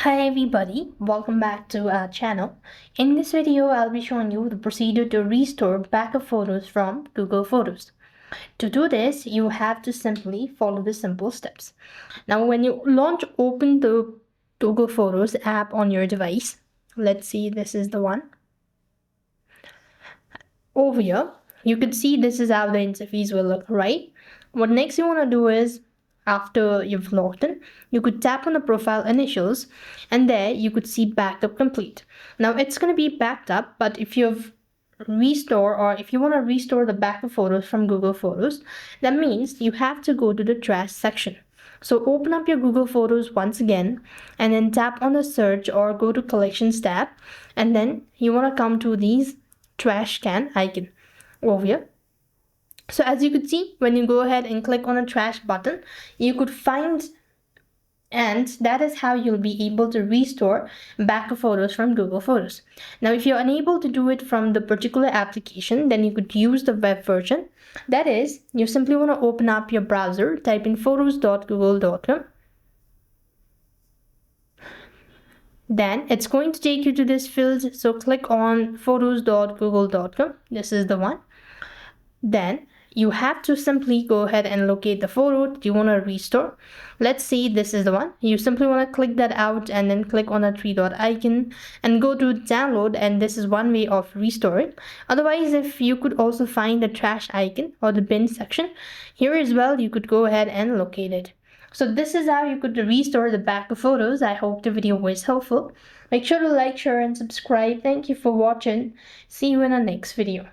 Hi everybody, welcome back to our channel. In this video, I'll be showing you the procedure to restore backup photos from Google Photos. To do this, you have to simply follow the simple steps. Now, when you open the Google Photos app on your device, let's see, this is the one. Over here, you could see this is how the interface will look, right? What next you want to do is, after you've logged in, you could tap on the profile initials and there you could see backup complete. Now it's going to be backed up, but if you want to restore the backup photos from Google Photos, that means you have to go to the trash section. So open up your Google Photos once again and then tap on the search or go to collections tab, and then you want to come to these trash can icon over here. So as you could see, when you go ahead and click on the trash button, you could find, and that is how you'll be able to restore backup photos from Google Photos. Now, if you're unable to do it from the particular application, then you could use the web version. That is, you simply want to open up your browser, type in photos.google.com. Then it's going to take you to this field. So click on photos.google.com. This is the one. Then you have to simply go ahead and locate the photo that you want to restore. Let's see, this is the one. You simply want to click that out and then click on the three dot icon and go to download, and this is one way of restoring. Otherwise, if you could also find the trash icon or the bin section here as well, you could go ahead and locate it. So this is how you could restore the backup photos. I hope the video was helpful. Make sure to like, share and subscribe. Thank you for watching. See you in the next video.